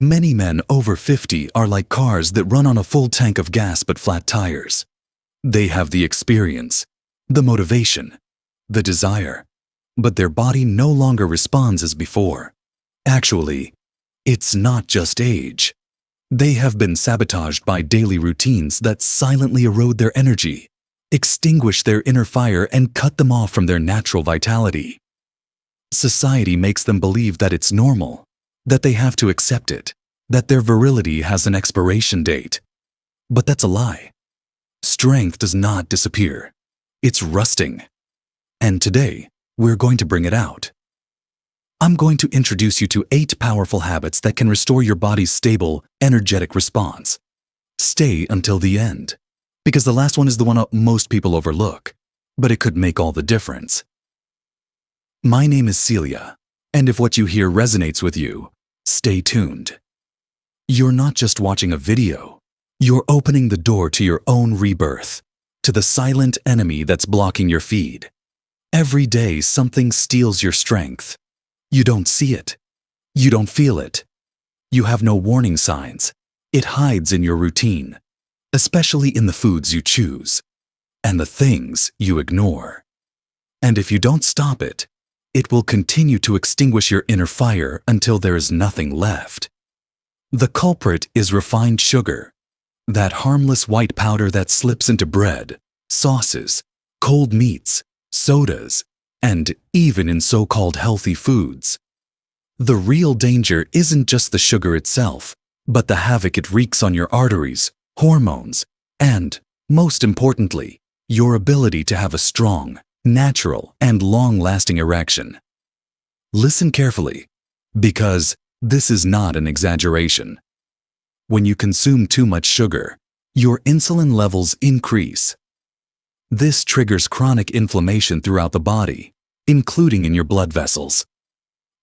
Many men over 50 are like cars that run on a full tank of gas but flat tires. They have the experience, the motivation, the desire, but their body no longer responds as before. Actually, it's not just age. They have been sabotaged by daily routines that silently erode their energy, extinguish their inner fire, and cut them off from their natural vitality. Society makes them believe that it's normal, that they have to accept it, that their virility has an expiration date. But that's a lie. Strength does not disappear. It's rusting. And today, we're going to bring it out. I'm going to introduce you to 8 powerful habits that can restore your body's stable, energetic response. Stay until the end, because the last one is the one most people overlook, but it could make all the difference. My name is Celia, and if what you hear resonates with you, stay tuned. You're not just watching a video, you're opening the door to your own rebirth, to the silent enemy that's blocking your feed. Every day something steals your strength. You don't see it. You don't feel it. You have no warning signs. It hides in your routine, especially in the foods you choose and the things you ignore. And if you don't stop it, it will continue to extinguish your inner fire until there is nothing left. The culprit is refined sugar, that harmless white powder that slips into bread, sauces, cold meats, sodas, and even in so-called healthy foods. The real danger isn't just the sugar itself, but the havoc it wreaks on your arteries, hormones, and, most importantly, your ability to have a strong, natural, and long-lasting erection. Listen carefully, because this is not an exaggeration. When you consume too much sugar, your insulin levels increase. This triggers chronic inflammation throughout the body, including in your blood vessels.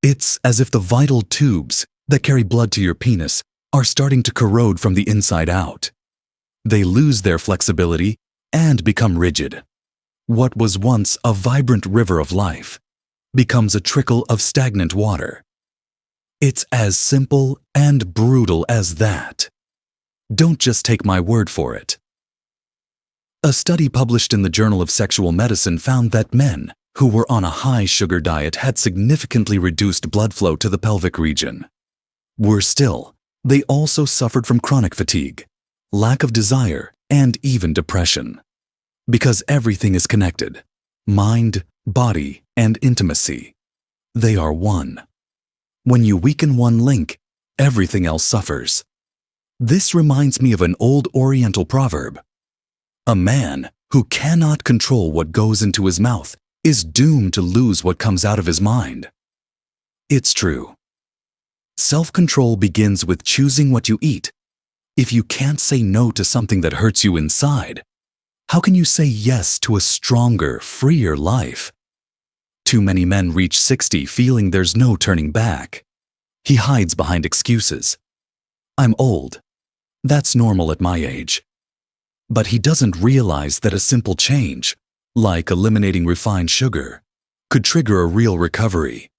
It's as if the vital tubes that carry blood to your penis are starting to corrode from the inside out. They lose their flexibility and become rigid. What was once a vibrant river of life becomes a trickle of stagnant water. It's as simple and brutal as that. Don't just take my word for it. A study published in the Journal of Sexual Medicine found that men who were on a high sugar diet had significantly reduced blood flow to the pelvic region. Worse still, they also suffered from chronic fatigue, lack of desire, and even depression. Because everything is connected: mind, body, and intimacy. They are one. When you weaken one link, everything else suffers. This reminds me of an old Oriental proverb. A man who cannot control what goes into his mouth is doomed to lose what comes out of his mind. It's true. Self-control begins with choosing what you eat. If you can't say no to something that hurts you inside, how can you say yes to a stronger, freer life? Too many men reach 60 feeling there's no turning back. He hides behind excuses. I'm old. That's normal at my age. But he doesn't realize that a simple change, like eliminating refined sugar, could trigger a real recovery.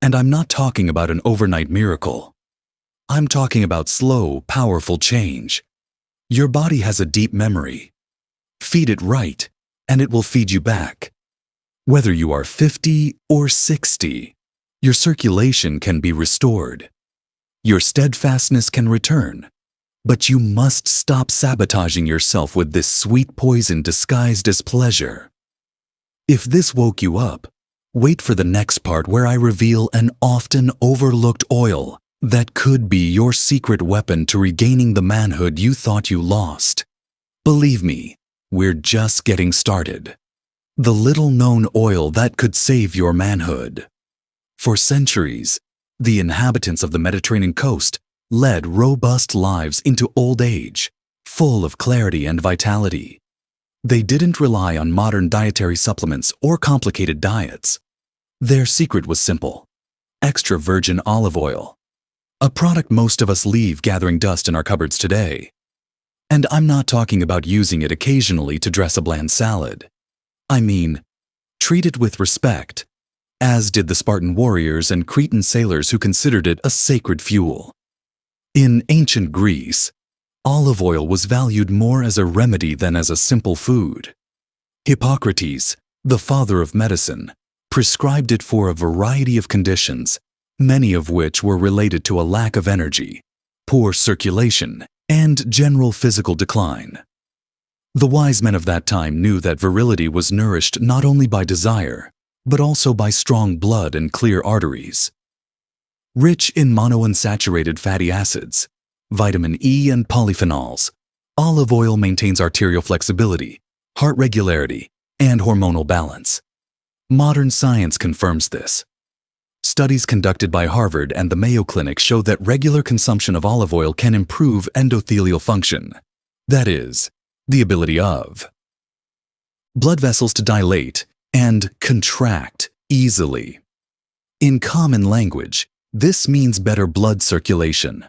And I'm not talking about an overnight miracle. I'm talking about slow, powerful change. Your body has a deep memory. Feed it right, and it will feed you back. Whether you are 50 or 60, your circulation can be restored. Your steadfastness can return. But you must stop sabotaging yourself with this sweet poison disguised as pleasure. If this woke you up, wait for the next part where I reveal an often overlooked oil that could be your secret weapon to regaining the manhood you thought you lost. Believe me, we're just getting started. The little-known oil that could save your manhood. For centuries, the inhabitants of the Mediterranean coast led robust lives into old age, full of clarity and vitality. They didn't rely on modern dietary supplements or complicated diets. Their secret was simple: extra virgin olive oil, a product most of us leave gathering dust in our cupboards today. And I'm not talking about using it occasionally to dress a bland salad. I mean, treat it with respect, as did the Spartan warriors and Cretan sailors who considered it a sacred fuel. In ancient Greece, olive oil was valued more as a remedy than as a simple food. Hippocrates, the father of medicine, prescribed it for a variety of conditions, many of which were related to a lack of energy, poor circulation, and general physical decline. The wise men of that time knew that virility was nourished not only by desire, but also by strong blood and clear arteries. Rich in monounsaturated fatty acids, vitamin E and polyphenols, olive oil maintains arterial flexibility, heart regularity, and hormonal balance. Modern science confirms this. Studies conducted by Harvard and the Mayo Clinic show that regular consumption of olive oil can improve endothelial function, that is, the ability of blood vessels to dilate and contract easily. In common language, this means better blood circulation.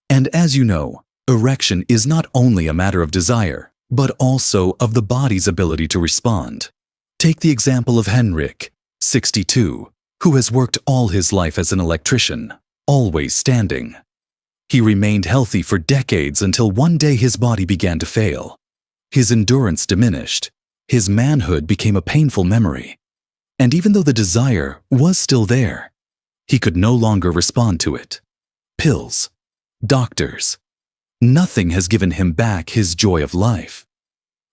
And as you know, erection is not only a matter of desire, but also of the body's ability to respond. Take the example of Henrik, 62, who has worked all his life as an electrician, always standing. He remained healthy for decades until one day his body began to fail. His endurance diminished. His manhood became a painful memory. And even though the desire was still there, he could no longer respond to it. Pills, doctors, nothing has given him back his joy of life.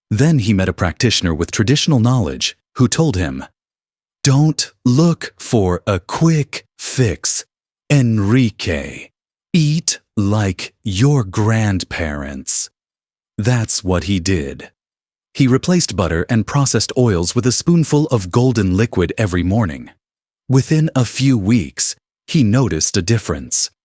Then he met a practitioner with traditional knowledge who told him, "Don't look for a quick fix, Enrique. Eat like your grandparents." That's what he did. He replaced butter and processed oils with a spoonful of golden liquid every morning. Within a few weeks, he noticed a difference.